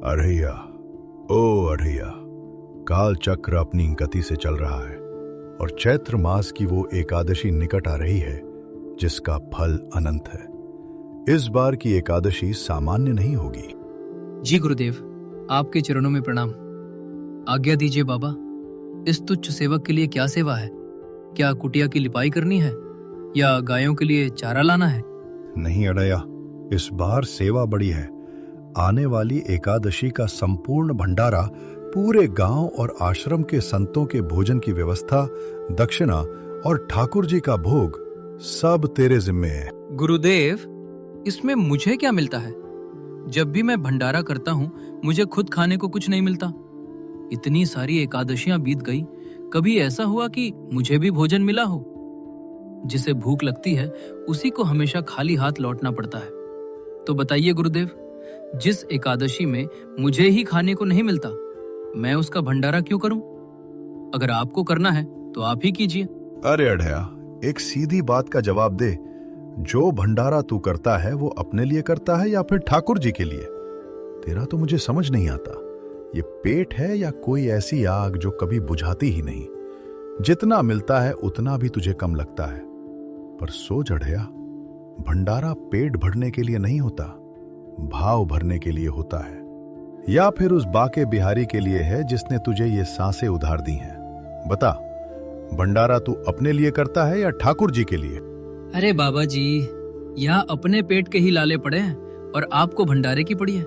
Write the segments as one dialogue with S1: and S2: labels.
S1: अढ़ैया, ओ अढ़ैया, काल चक्र अपनी गति से चल रहा है और चैत्र मास की वो एकादशी निकट आ रही है जिसका फल अनंत है। इस बार की एकादशी सामान्य नहीं होगी।
S2: जी गुरुदेव, आपके चरणों में प्रणाम। आज्ञा दीजिए बाबा, इस तुच्छ सेवक के लिए क्या सेवा है? क्या कुटिया की लिपाई करनी है या गायों के लिए चारा लाना है?
S1: नहीं अढ़ैया, इस बार सेवा बड़ी है। आने वाली एकादशी का संपूर्ण भंडारा, पूरे गांव और आश्रम के संतों के भोजन की व्यवस्था, दक्षिणा और ठाकुर जी का भोग सब तेरे जिम्मे है।
S2: गुरुदेव, इसमें मुझे क्या मिलता है? जब भी मैं भंडारा करता हूँ मुझे खुद खाने को कुछ नहीं मिलता। इतनी सारी एकादशियां बीत गई, कभी ऐसा हुआ कि मुझे भी भोजन मिला हो? जिसे भूख लगती है उसी को हमेशा खाली हाथ लौटना पड़ता है। तो बताइए गुरुदेव, जिस एकादशी में मुझे ही खाने को नहीं मिलता, मैं उसका भंडारा क्यों करूं? अगर आपको करना है तो आप ही कीजिए।
S1: अरे अढ़ैया, एक सीधी बात का जवाब दे। जो भंडारा तू करता है वो अपने लिए करता है या फिर ठाकुर जी के लिए? तेरा तो मुझे समझ नहीं आता। ये पेट है या कोई ऐसी आग जो कभी बुझाती ही नहीं? जितना मिलता है उतना भी तुझे कम लगता है। पर सोच अढ़ैया, भंडारा पेट भरने के लिए नहीं होता, भाव भरने के लिए होता है। या फिर उस बाके बिहारी के लिए है जिसने तुझे ये सांसें उधार दी हैं। बता, भंडारा तू अपने लिए करता है या ठाकुर जी के लिए?
S2: अरे बाबा जी, यहाँ अपने पेट के ही लाले पड़े हैं और आपको भंडारे की पड़ी है।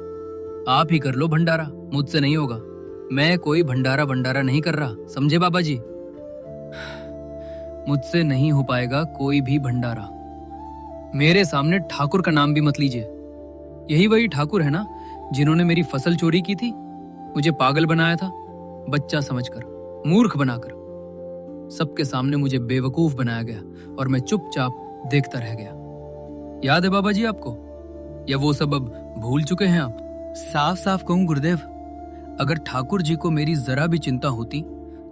S2: आप ही कर लो भंडारा, मुझसे नहीं होगा। मैं कोई भंडारा नहीं कर रहा, समझे बाबा जी? मुझसे नहीं हो पाएगा कोई भी भंडारा। मेरे सामने ठाकुर का नाम भी मत लीजिए। यही वही ठाकुर है ना जिन्होंने मेरी फसल चोरी की थी, मुझे पागल बनाया था, बच्चा समझकर, मूर्ख बनाकर। सबके सामने मुझे बेवकूफ बनाया गया और मैं चुपचाप देखता रह गया। याद है बाबा जी आपको? या वो सब अब भूल चुके हैं आप? साफ साफ कहूं गुरुदेव, अगर ठाकुर जी को मेरी जरा भी चिंता होती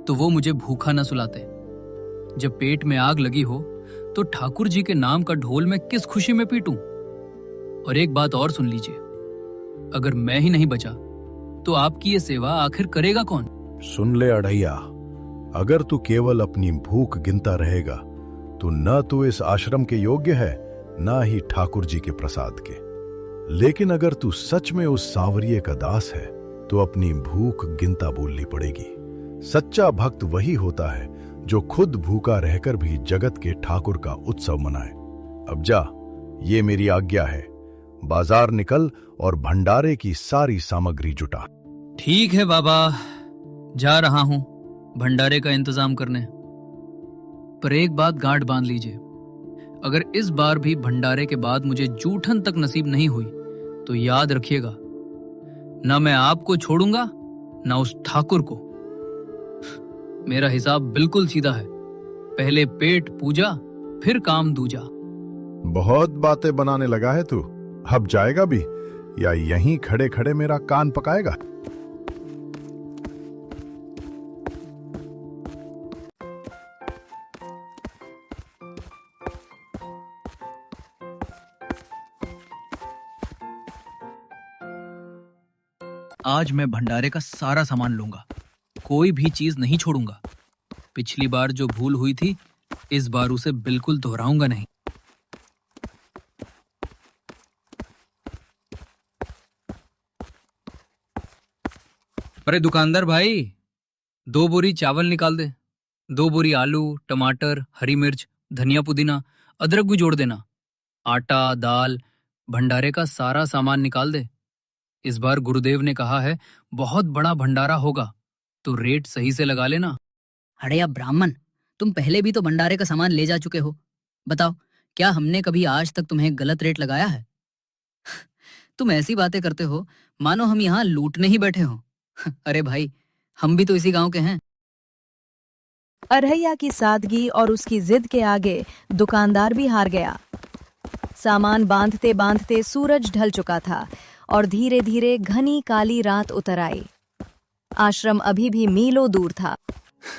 S2: तो वो मुझे भूखा न सुलाते। जब पेट में आग लगी हो तो ठाकुर जी के नाम का ढोल मैं किस खुशी में पीटूं? और एक बात और सुन लीजिए, अगर मैं ही नहीं बचा तो आपकी ये सेवा आखिर करेगा कौन?
S1: सुन ले अढ़ैया, अगर तू केवल अपनी भूख गिनता रहेगा तो न तू इस आश्रम के योग्य है, न ही ठाकुर जी के प्रसाद के। लेकिन अगर तू सच में उस सांवरिये का दास है तो अपनी भूख गिनता बोलनी पड़ेगी। सच्चा भक्त वही होता है जो खुद भूखा रहकर भी जगत के ठाकुर का उत्सव मनाए। अब जा, ये मेरी आज्ञा है। बाजार निकल और भंडारे की सारी सामग्री जुटा।
S2: ठीक है बाबा, जा रहा हूं भंडारे का इंतजाम करने। पर एक बात गांठ बांध लीजिए, अगर इस बार भी भंडारे के बाद मुझे जूठन तक नसीब नहीं हुई तो याद रखिएगा, ना मैं आपको छोड़ूंगा ना उस ठाकुर को। मेरा हिसाब बिल्कुल सीधा है, पहले पेट पूजा फिर काम दूजा।
S1: बहुत बातें बनाने लगा है तू। अब जाएगा भी या यहीं खड़े खड़े मेरा कान पकाएगा?
S2: आज मैं भंडारे का सारा सामान लूंगा, कोई भी चीज नहीं छोड़ूंगा। पिछली बार जो भूल हुई थी, इस बार उसे बिल्कुल दोहराऊंगा नहीं। अरे दुकानदार भाई, 2 बोरी चावल निकाल दे, 2 बोरी आलू, टमाटर, हरी मिर्च, धनिया, पुदीना, अदरक भी जोड़ देना। आटा, दाल, भंडारे का सारा सामान निकाल दे। इस बार गुरुदेव ने कहा है बहुत बड़ा भंडारा होगा, तो रेट सही से लगा लेना।
S3: अरे अब ब्राह्मण, तुम पहले भी तो भंडारे का सामान ले जा चुके हो। बताओ, क्या हमने कभी आज तक तुम्हें गलत रेट लगाया है? तुम ऐसी बातें करते हो मानो हम यहाँ लूटने ही बैठे हो। अरे भाई, हम भी तो इसी गांव के हैं।
S4: अढ़ैया की सादगी और उसकी जिद के आगे दुकानदार भी हार गया। सामान बांधते बांधते सूरज ढल चुका था और धीरे धीरे घनी काली रात उतर आई। आश्रम अभी भी मीलों दूर था।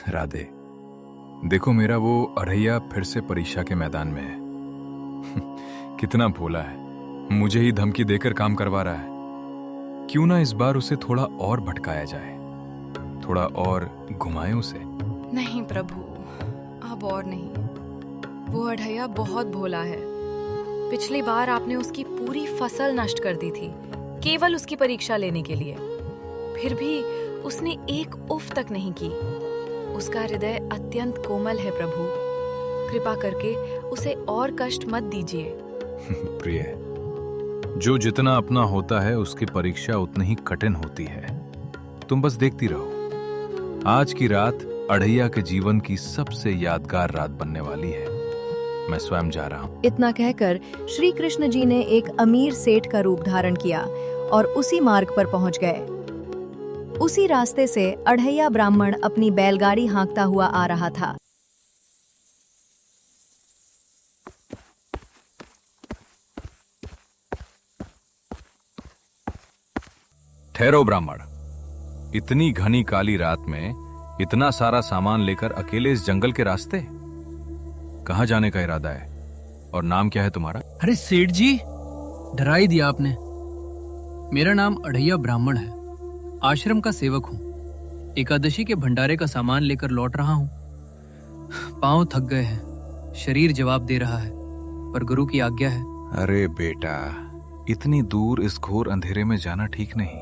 S5: राधे, देखो मेरा वो अढ़ैया फिर से परीक्षा के मैदान में है। कितना भोला है, मुझे ही धमकी देकर काम करवा रहा है। क्यों ना इस बार उसे थोड़ा और भटकाया जाए, थोड़ा और घुमाएं उसे।
S6: नहीं प्रभु, अब और नहीं। वो अढ़ैया बहुत भोला है। पिछली बार आपने उसकी पूरी फसल नष्ट कर दी थी, केवल उसकी परीक्षा लेने के लिए। फिर भी उसने एक उफ तक नहीं की। उसका हृदय अत्यंत कोमल है प्रभु, कृपा करके उसे और कष्ट मत दीजिए।
S5: प्रिय, जो जितना अपना होता है उसकी परीक्षा उतनी ही कठिन होती है। तुम बस देखती रहो। आज की रात अढ़ैया के जीवन की सबसे यादगार रात बनने वाली है। मैं स्वयं जा रहा हूँ।
S4: इतना कहकर श्री कृष्ण जी ने एक अमीर सेठ का रूप धारण किया और उसी मार्ग पर पहुंच गए। उसी रास्ते से अढ़ैया ब्राह्मण अपनी बैलगाड़ी हाँकता हुआ आ रहा था।
S5: ठहरो ब्राह्मण, इतनी घनी काली रात में इतना सारा सामान लेकर अकेले इस जंगल के रास्ते? कहां जाने का इरादा है और नाम क्या है तुम्हारा?
S2: अरे सेठ जी, डरा ही दिया आपने। मेरा नाम अढ़ैया ब्राह्मण है, आश्रम का सेवक हूँ। एकादशी के भंडारे का सामान लेकर लौट रहा हूँ। पांव थक गए हैं, शरीर जवाब दे रहा है, पर गुरु की आज्ञा है।
S5: अरे बेटा, इतनी दूर इस घोर अंधेरे में जाना ठीक नहीं।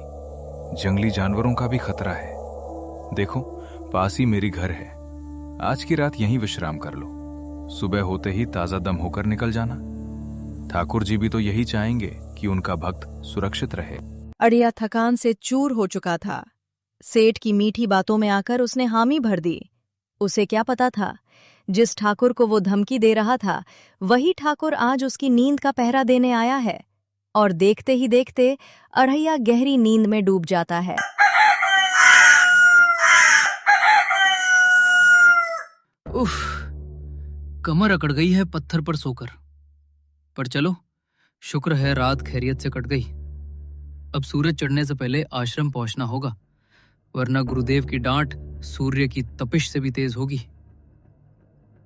S5: जंगली जानवरों का भी खतरा है। देखो, पास ही मेरी घर है। आज की रात यहीं विश्राम कर लो। सुबह होते ही ताजा दम होकर निकल जाना। ठाकुर जी भी तो यही चाहेंगे कि उनका भक्त सुरक्षित रहे।
S4: अढ़ैया थकान से चूर हो चुका था। सेठ की मीठी बातों में आकर उसने हामी भर दी। उसे क्या पता था, जिस ठाकुर को वो धमकी दे रहा था वही ठाकुर आज उसकी नींद का पहरा देने आया है। और देखते ही देखते अढ़ैया गहरी नींद में डूब जाता है।
S2: उफ, कमर अकड़ गई है पत्थर पर सोकर। पर चलो, शुक्र है रात खैरियत से कट गई। अब सूरज चढ़ने से पहले आश्रम पहुंचना होगा, वरना गुरुदेव की डांट सूर्य की तपिश से भी तेज होगी।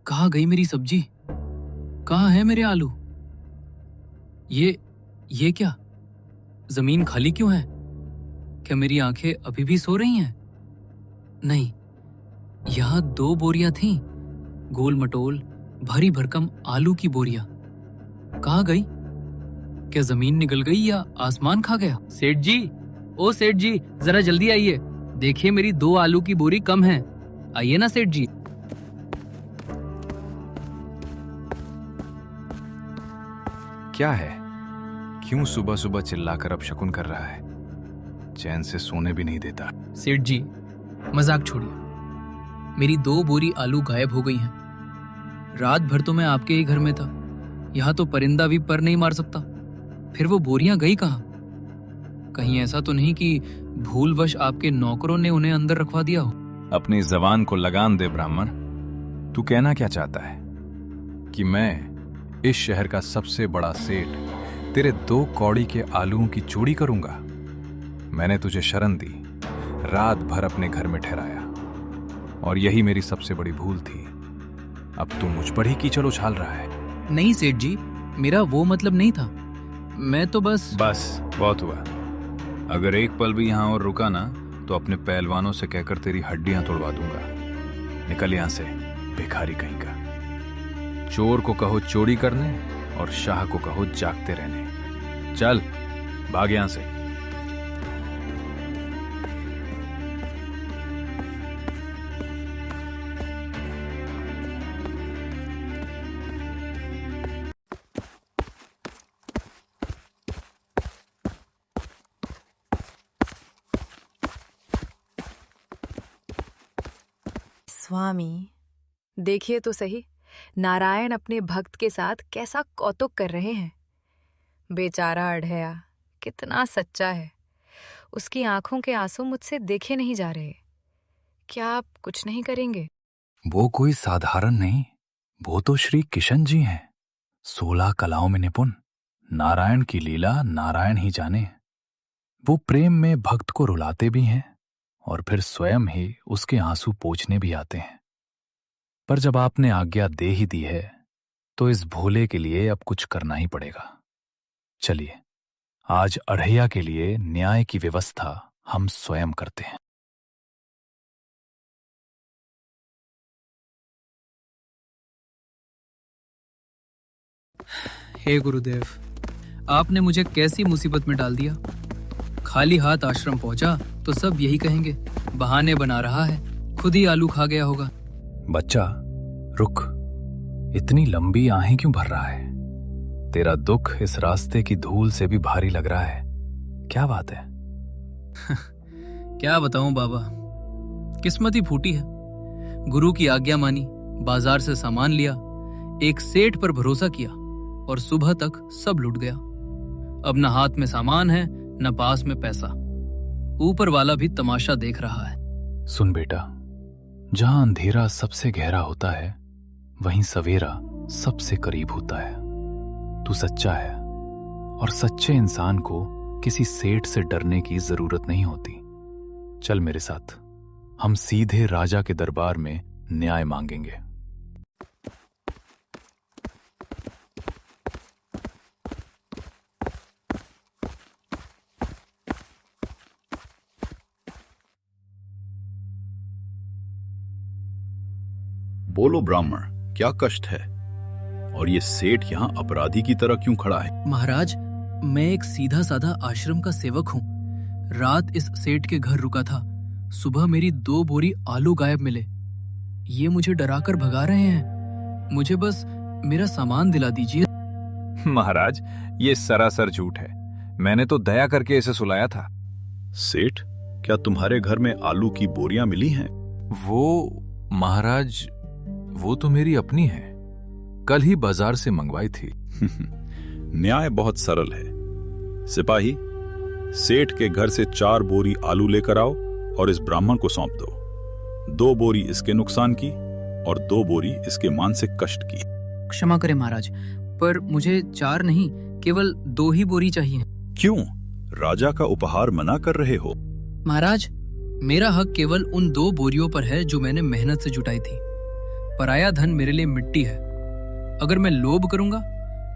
S2: कहाँ गई मेरी सब्जी? कहाँ है मेरे आलू? ये क्या? जमीन खाली क्यों है? क्या मेरी आंखें अभी भी सो रही हैं? नहीं, यहां 2 बोरियां थीं, गोल मटोल भरी भरकम आलू की बोरियां। कहाँ गई? क्या जमीन निगल गई या आसमान खा गया? सेठ जी, ओ सेठ जी, जरा जल्दी आइए। देखिए, मेरी 2 आलू की बोरी कम है। आइए ना सेठ जी।
S5: क्या है? क्यों सुबह सुबह चिल्लाकर अपशकुन कर रहा है? चैन से सोने भी नहीं देता।
S2: सेठ जी, मजाक छोड़िए। मेरी 2 बोरी आलू गायब हो गई हैं। रात भर तो मैं आपके ही घर में था। यहाँ तो परिंदा भी पर नहीं मार सकता। फिर वो बोरियां गई कहाँ? कहीं ऐसा तो नहीं कि भूलवश आपके नौकरों ने उन्हें अंदर रखवा दिया हो?
S5: अपनी जबान को लगाम दे ब्राह्मण। तू कहना क्या चाहता है कि मैं इस शहर का सबसे बड़ा सेठ तेरे 2 कौड़ी के आलूओं की चोरी करूंगा? मैंने तुझे शरण दी, रात भर अपने घर में ठहराया, और यही मेरी सबसे बड़ी भूल थी। अब तू मुझ पर ही कीचड़ उछाल रहा है।
S2: नहीं सेठ जी, मेरा वो मतलब नहीं था। मैं तो बस
S5: बहुत हुआ। अगर एक पल भी यहां और रुका ना तो अपने पहलवानों से कहकर तेरी हड्डियां तोड़वा दूंगा। निकल यहां से, भिखारी कहीं का। चोर को कहो चोरी करने और शाह को कहो जागते रहने। चल, भाग यहां से।
S6: स्वामी, देखिए तो सही, नारायण अपने भक्त के साथ कैसा कौतुक कर रहे हैं। बेचारा अढ़ैया कितना सच्चा है। उसकी आंखों के आंसू मुझसे देखे नहीं जा रहे। क्या आप कुछ नहीं करेंगे?
S5: वो कोई साधारण नहीं, वो तो श्री किशन जी हैं, 16 कलाओं में निपुण। नारायण की लीला नारायण ही जाने। वो प्रेम में भक्त को रुलाते भी हैं और फिर स्वयं ही उसके आंसू पोंछने भी आते हैं। पर जब आपने आज्ञा दे ही दी है तो इस भोले के लिए अब कुछ करना ही पड़ेगा। चलिए, आज अढ़ैया के लिए न्याय की व्यवस्था हम स्वयं करते हैं।
S2: हे गुरुदेव, आपने मुझे कैसी मुसीबत में डाल दिया। खाली हाथ आश्रम पहुंचा तो सब यही कहेंगे, बहाने बना रहा है, खुद ही आलू खा गया होगा।
S5: बच्चा रुक, इतनी लंबी आहें क्यों भर रहा है? तेरा दुख इस रास्ते की धूल से भी भारी लग रहा है। क्या बात है?
S2: क्या बताऊं बाबा, किस्मत ही फूटी है। गुरु की आज्ञा मानी, बाजार से सामान लिया, एक सेठ पर भरोसा किया और सुबह तक सब लुट गया। अब न हाथ में सामान है न पास में पैसा। ऊपर वाला भी तमाशा देख रहा है।
S5: सुन बेटा, जहां अंधेरा सबसे गहरा होता है वहीं सवेरा सबसे करीब होता है। तू सच्चा है और सच्चे इंसान को किसी सेठ से डरने की जरूरत नहीं होती। चल मेरे साथ, हम सीधे राजा के दरबार में न्याय मांगेंगे।
S1: बोलो ब्राह्मण, क्या कष्ट है? और ये सेठ यहाँ अपराधी की तरह क्यों खड़ा है?
S2: महाराज, मैं एक सीधा साधा आश्रम का सेवक हूँ। रात इस सेठ के घर रुका था। सुबह मेरी 2 बोरी आलू गायब मिले। ये मुझे डराकर भगा रहे हैं। मुझे बस मेरा सामान दिला दीजिए।
S5: महाराज, ये सरासर झूठ है। मैंने तो दया करके इसे सुलाया था।
S1: सेठ, क्या तुम्हारे घर में आलू की बोरियां मिली हैं?
S5: वो महाराज, वो तो मेरी अपनी है, कल ही बाजार से मंगवाई थी।
S1: न्याय बहुत सरल है। सिपाही, सेठ के घर से 4 बोरी आलू लेकर आओ और इस ब्राह्मण को सौंप दो। 2 बोरी इसके नुकसान की और 2 बोरी इसके मानसिक कष्ट की।
S2: क्षमा करें महाराज, पर मुझे 4 नहीं, केवल 2 ही बोरी चाहिए।
S1: क्यों? राजा का उपहार मना कर रहे हो?
S2: महाराज, मेरा हक केवल उन 2 बोरियों पर है जो मैंने मेहनत से जुटाई थी। पराया धन मेरे लिए मिट्टी है। अगर मैं लोभ करूंगा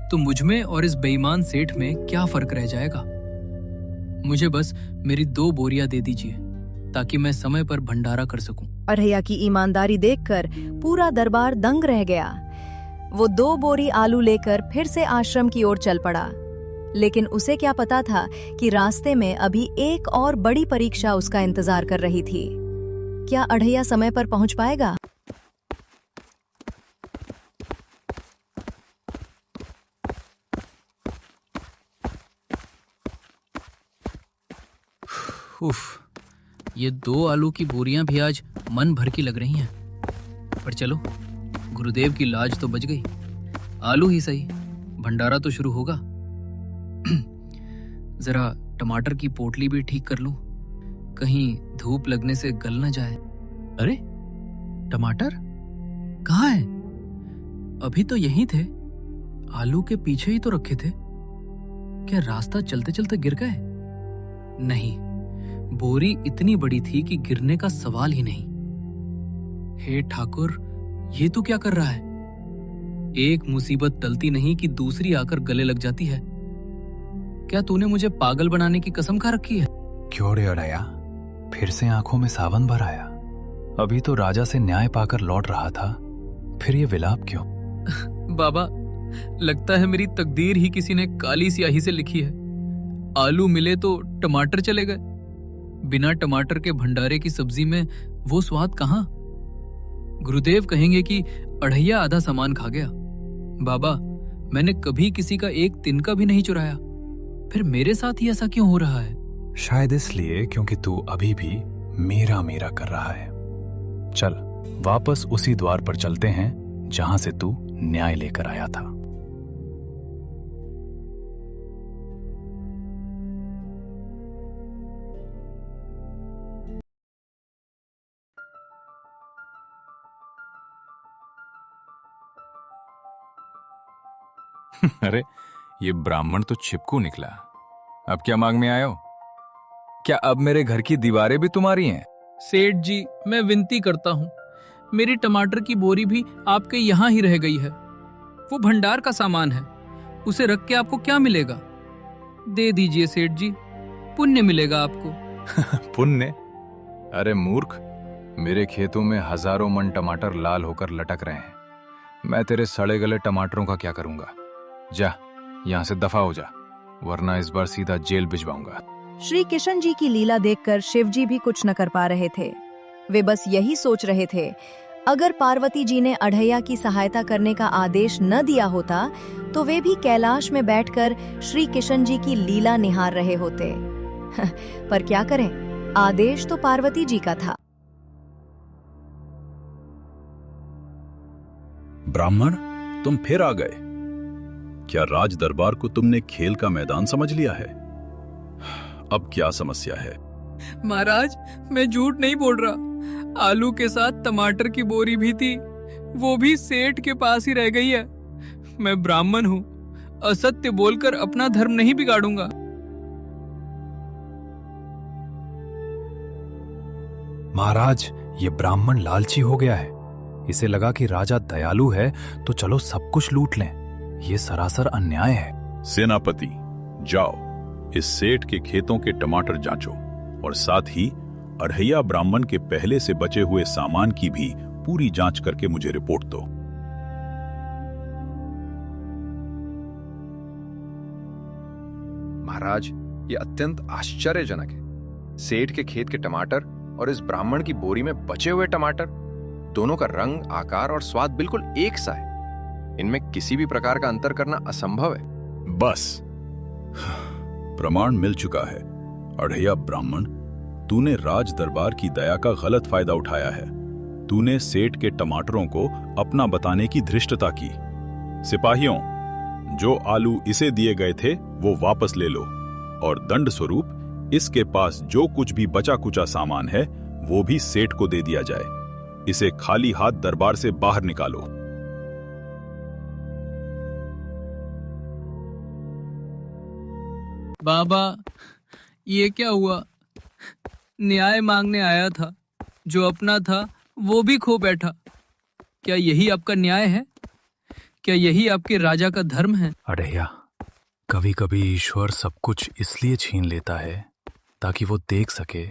S2: तो मुझ में और इस बेईमान सेठ में क्या फर्क रह जाएगा? मुझे बस मेरी 2 बोरियां दे दीजिए ताकि मैं समय पर भंडारा कर सकूं।
S4: अढ़ैया की ईमानदारी देखकर पूरा दरबार दंग रह गया। वो 2 बोरी आलू लेकर फिर से आश्रम की ओर चल पड़ा। लेकिन उसे क्या पता था कि रास्ते में अभी एक और बड़ी परीक्षा उसका इंतजार कर रही थी। क्या अढ़ैया समय पर पहुंच पाएगा?
S2: उफ, ये 2 आलू की बोरियां भी आज मन भर की लग रही हैं। पर चलो, गुरुदेव की लाज तो बच गई। आलू ही सही, भंडारा तो शुरू होगा। जरा टमाटर की पोटली भी ठीक कर लूं, कहीं धूप लगने से गल न जाए। अरे, टमाटर कहाँ है? अभी तो यहीं थे, आलू के पीछे ही तो रखे थे। क्या रास्ता चलते चलते गिर गए? नहीं, बोरी इतनी बड़ी थी कि गिरने का सवाल ही नहीं। हे ठाकुर, ये तू क्या कर रहा है? एक मुसीबत टलती नहीं कि दूसरी आकर गले लग जाती है। क्या तूने मुझे पागल बनाने की कसम खा रखी है?
S5: क्यों रे अढ़ैया, फिर से आंखों में सावन भर आया? अभी तो राजा से न्याय पाकर लौट रहा था, फिर ये विलाप क्यों?
S2: बाबा, लगता है मेरी तकदीर ही किसी ने काली स्याही से लिखी है। आलू मिले तो टमाटर चले गए। बिना टमाटर के भंडारे की सब्जी में वो स्वाद कहाँ? गुरुदेव कहेंगे कि अढ़ैया आधा सामान खा गया। बाबा, मैंने कभी किसी का एक तिनका भी नहीं चुराया, फिर मेरे साथ ही ऐसा क्यों हो रहा है?
S5: शायद इसलिए क्योंकि तू अभी भी मेरा मेरा कर रहा है। चल, वापस उसी द्वार पर चलते हैं जहां से तू न्याय लेकर आया था। अरे, ये ब्राह्मण तो छिपकू निकला। अब क्या मांग में आए हो? क्या अब मेरे घर की दीवारें भी तुम्हारी हैं?
S2: सेठ जी, मैं विनती करता हूँ, मेरी टमाटर की बोरी भी आपके यहाँ ही रह गई है। वो भंडार का सामान है, उसे रख के आपको क्या मिलेगा? दे दीजिए सेठ जी, पुण्य मिलेगा आपको।
S5: पुण्य? अरे मूर्ख, मेरे खेतों में हजारों मन टमाटर लाल होकर लटक रहे हैं। मैं तेरे सड़े गले टमाटरों का क्या करूंगा? जा, यहां से दफा हो जा, वरना इस बार सीधा जेल भिजवाऊंगा।
S4: श्री किशन जी की लीला देखकर शिवजी भी कुछ न कर पा रहे थे। वे बस यही सोच रहे थे, अगर पार्वती जी ने अढ़ैया की सहायता करने का आदेश न दिया होता तो वे भी कैलाश में बैठकर श्री किशन जी की लीला निहार रहे होते। पर क्या करें, आदेश तो पार्वती जी का था।
S1: ब्राह्मण, तुम फिर आ गए। क्या राज दरबार को तुमने खेल का मैदान समझ लिया है? अब क्या समस्या है?
S2: महाराज, मैं झूठ नहीं बोल रहा। आलू के साथ टमाटर की बोरी भी थी, वो भी सेठ के पास ही रह गई है। मैं ब्राह्मण हूँ, असत्य बोलकर अपना धर्म नहीं बिगाड़ूंगा।
S5: महाराज, ये ब्राह्मण लालची हो गया है। इसे लगा कि राजा दयालु है तो चलो सब कुछ लूट लें। ये सरासर अन्याय है।
S1: सेनापति, जाओ, इस सेठ के खेतों के टमाटर जांचो और साथ ही अढ़ैया ब्राह्मण के पहले से बचे हुए सामान की भी पूरी जांच करके मुझे रिपोर्ट दो।
S7: महाराज, ये अत्यंत आश्चर्यजनक है। सेठ के खेत के टमाटर और इस ब्राह्मण की बोरी में बचे हुए टमाटर, दोनों का रंग, आकार और स्वाद बिल्कुल एक सा है। इनमें किसी भी प्रकार का अंतर करना असंभव है।
S1: बस, प्रमाण मिल चुका है। अढ़ैया ब्राह्मण, तूने राज दरबार की दया का गलत फायदा उठाया है। तूने सेठ के टमाटरों को अपना बताने की धृष्टता की। सिपाहियों, जो आलू इसे दिए गए थे वो वापस ले लो और दंड स्वरूप इसके पास जो कुछ भी बचा कुचा सामान है वो भी सेठ को दे दिया जाए। इसे खाली हाथ दरबार से बाहर निकालो।
S2: बाबा, ये क्या हुआ? न्याय मांगने आया था, जो अपना था वो भी खो बैठा। क्या यही आपका न्याय है? क्या यही आपके राजा का धर्म है?
S5: अढ़ैया, कभी कभी ईश्वर सब कुछ इसलिए छीन लेता है ताकि वो देख सके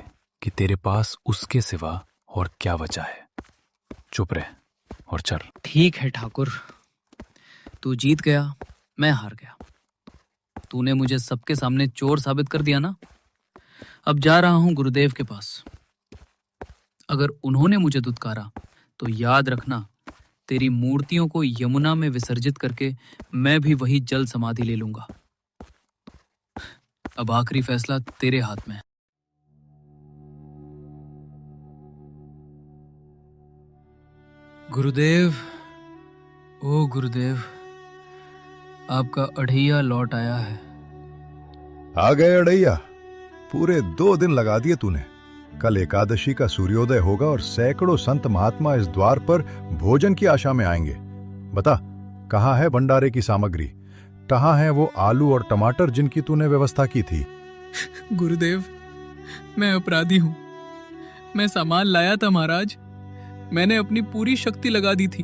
S5: कि तेरे पास उसके सिवा और क्या बचा है। चुप रह और चल।
S2: ठीक है ठाकुर, तू जीत गया, मैं हार गया। तूने मुझे सबके सामने चोर साबित कर दिया ना। अब जा रहा हूं गुरुदेव के पास। अगर उन्होंने मुझे दुत्कारा तो याद रखना, तेरी मूर्तियों को यमुना में विसर्जित करके मैं भी वही जल समाधि ले लूंगा। अब आखिरी फैसला तेरे हाथ में है। गुरुदेव, ओ गुरुदेव, आपका अढ़ैया लौट आया है।
S1: आ गए अढ़ैया। पूरे 2 दिन लगा दिए तूने। कल एकादशी का सूर्योदय होगा और सैकड़ों संत महात्मा इस द्वार पर भोजन की आशा में आएंगे। बता, कहाँ है भंडारे की सामग्री? कहाँ है वो आलू और टमाटर जिनकी तूने व्यवस्था की थी?
S2: गुरुदेव, मैं अपराधी हूँ। मैं सामान लाया था महाराज। मैंने अपनी पूरी शक्ति लगा दी थी,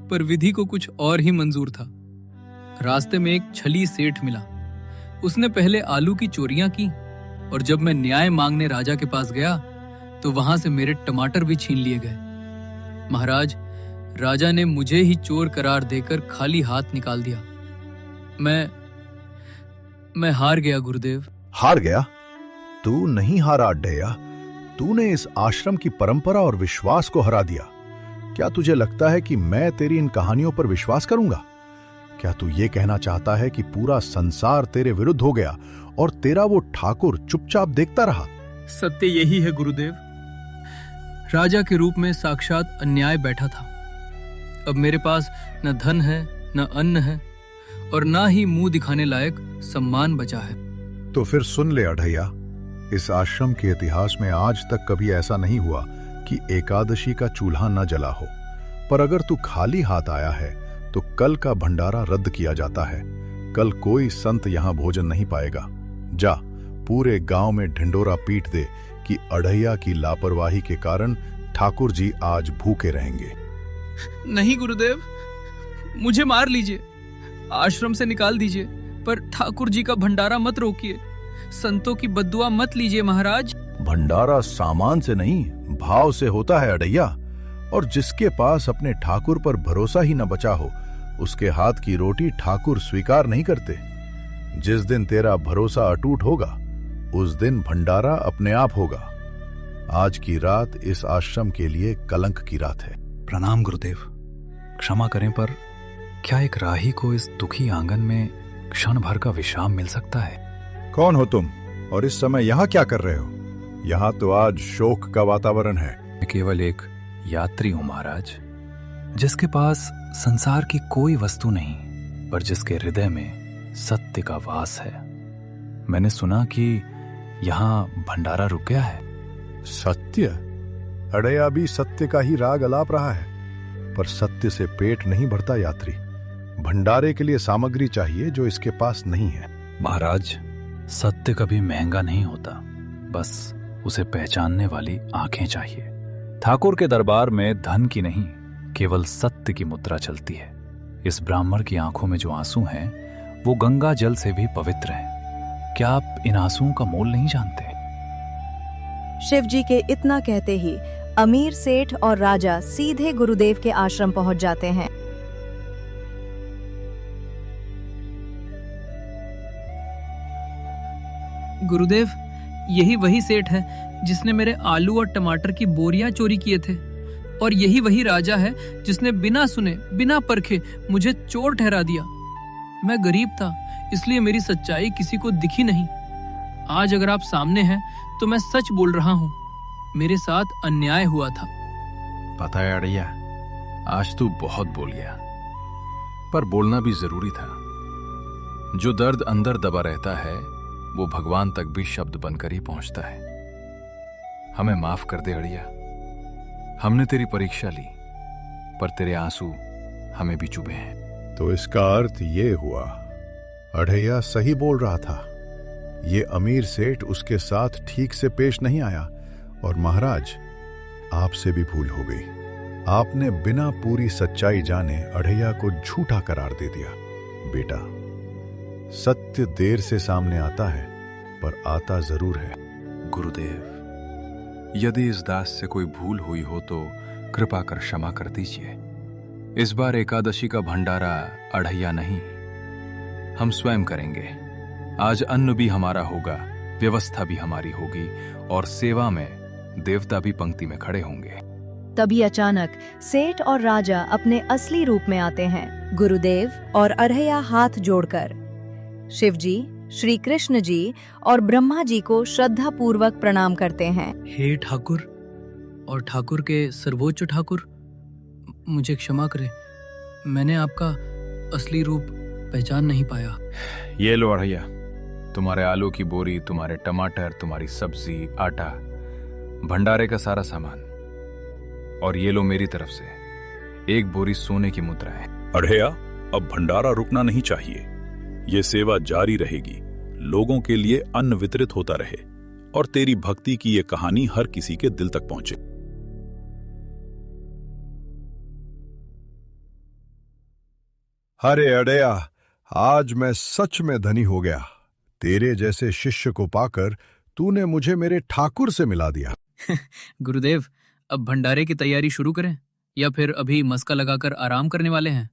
S2: पर विधि को कुछ और ही मंजूर था। रास्ते में एक छली सेठ मिला। उसने पहले आलू की चोरियां की और जब मैं न्याय मांगने राजा के पास गया तो वहां से मेरे टमाटर भी छीन लिए गए। महाराज, राजा ने मुझे ही चोर करार देकर खाली हाथ निकाल दिया। मैं हार गया गुरुदेव।
S1: हार गया? तू नहीं हारा अढ़ैया। तूने इस आश्रम की परंपरा और विश्वास को हरा दिया। क्या तुझे लगता है कि मैं तेरी इन कहानियों पर विश्वास करूंगा? क्या तू ये कहना चाहता है कि पूरा संसार तेरे विरुद्ध हो गया और तेरा वो ठाकुर चुपचाप देखता रहा?
S2: सत्य यही है गुरुदेव। राजा के रूप में साक्षात अन्याय बैठा था। अब मेरे पास न धन है, न अन्न है और न ही मुंह दिखाने लायक सम्मान बचा है।
S1: तो फिर सुन ले अढ़ैया, इस आश्रम के इतिहास में आज तक कभी ऐसा नहीं हुआ कि एकादशी का चूल्हा न जला हो। पर अगर तू खाली हाथ आया है तो कल का भंडारा रद्द किया जाता है। कल कोई संत यहां भोजन नहीं पाएगा। जा, पूरे गांव में ढिंडोरा पीट दे कि अढ़ैया की लापरवाही के कारण ठाकुर जी आज भूखे रहेंगे।
S2: नहीं गुरुदेव, मुझे मार लीजिए, आश्रम से निकाल दीजिए, पर ठाकुर जी का भंडारा मत रोकिए। संतों की बद्दुआ मत लीजिए महाराज।
S1: भंडारा सामान से नहीं, भाव से होता है अड़ैया। और जिसके पास अपने ठाकुर पर भरोसा ही न बचा हो, उसके हाथ की रोटी ठाकुर स्वीकार नहीं करते। जिस दिन तेरा भरोसा अटूट होगा, उस दिन भंडारा अपने आप होगा। आज की रात इस आश्रम के लिए कलंक की रात है।
S5: प्रणाम गुरुदेव। क्षमा करें, पर क्या एक राही को इस दुखी आंगन में क्षण भर का विश्राम मिल सकता है?
S1: कौन हो तुम और इस समय यहाँ क्या कर रहे हो? यहाँ तो आज शोक का वातावरण है।
S5: मैं केवल एक यात्री हूं महाराज, जिसके पास संसार की कोई वस्तु नहीं, पर जिसके हृदय में सत्य का वास है। मैंने सुना कि यहाँ भंडारा रुक गया है।
S1: सत्य? अड़ैया भी सत्य का ही राग अलाप रहा है, पर सत्य से पेट नहीं भरता यात्री। भंडारे के लिए सामग्री चाहिए जो इसके पास नहीं है।
S5: महाराज, सत्य कभी महंगा नहीं होता, बस उसे पहचानने वाली आंखें चाहिए। ठाकुर के दरबार में धन की नहीं, केवल सत्य की मुद्रा चलती है। इस ब्राह्मण की आंखों में जो आंसू हैं, वो गंगा जल से भी पवित्र हैं। क्या आप इन आंसुओं का मोल नहीं जानते?
S4: शिवजी के इतना कहते ही अमीर सेठ और राजा सीधे गुरुदेव के आश्रम पहुंच जाते हैं।
S2: गुरुदेव, यही वही सेठ है जिसने मेरे आलू और टमाटर की बोरियां चोरी किए थे, और यही वही राजा है जिसने बिना सुने बिना परखे मुझे चोर ठहरा दिया। मैं गरीब था, इसलिए मेरी सच्चाई किसी को दिखी नहीं। आज अगर आप सामने हैं तो मैं सच बोल रहा हूँ, मेरे साथ अन्याय हुआ था।
S7: पता है अड़ैया, आज तू बहुत बोल गया, पर बोलना भी जरूरी था। जो दर्द अंदर दबा रहता है, वो भगवान तक भी शब्द बनकर ही पहुंचता है। हमें माफ कर दे अड़ैया, हमने तेरी परीक्षा ली, पर तेरे आंसू हमें भी चुभे हैं।
S1: तो इसका अर्थ ये हुआ, अड़ैया सही बोल रहा था। ये अमीर सेठ उसके साथ ठीक से पेश नहीं आया, और महाराज, आपसे भी भूल हो गई। आपने बिना पूरी सच्चाई जाने अड़ैया को झूठा करार दे दिया। बेटा, सत्य देर से सामने आता है, पर आता जरूर है।
S5: गुरुदेव, यदि इस दास से कोई भूल हुई हो तो कृपा कर क्षमा कर दीजिए। इस बार एकादशी का भंडारा अड़ैया नहीं, हम स्वयं करेंगे। आज अन्न भी हमारा होगा, व्यवस्था भी हमारी होगी, और सेवा में देवता भी पंक्ति में खड़े होंगे।
S4: तभी अचानक सेठ और राजा अपने असली रूप में आते हैं। गुरुदेव और अड़ैया हाथ जोड़कर शिवजी, श्री कृष्ण जी और ब्रह्मा जी को श्रद्धा पूर्वक प्रणाम करते हैं।
S2: हे ठाकुर और ठाकुर के सर्वोच्च ठाकुर, मुझे क्षमा करें, मैंने आपका असली रूप पहचान नहीं पाया।
S7: ये लो अड़ैया, तुम्हारे आलू की बोरी, तुम्हारे टमाटर, तुम्हारी सब्जी, आटा, भंडारे का सारा सामान, और ये लो मेरी तरफ से एक बोरी सोने की मुद्रा है।
S8: अड़ैया, अब भंडारा रुकना नहीं चाहिए। ये सेवा जारी रहेगी, लोगों के लिए अन्न वितरित होता रहे, और तेरी भक्ति की ये कहानी हर किसी के दिल तक पहुंचे।
S1: अरे अड़ैया, आज मैं सच में धनी हो गया। तेरे जैसे शिष्य को पाकर तूने मुझे मेरे ठाकुर से मिला दिया।
S2: गुरुदेव, अब भंडारे की तैयारी शुरू करें या फिर अभी मस्का लगाकर आराम करने वाले हैं?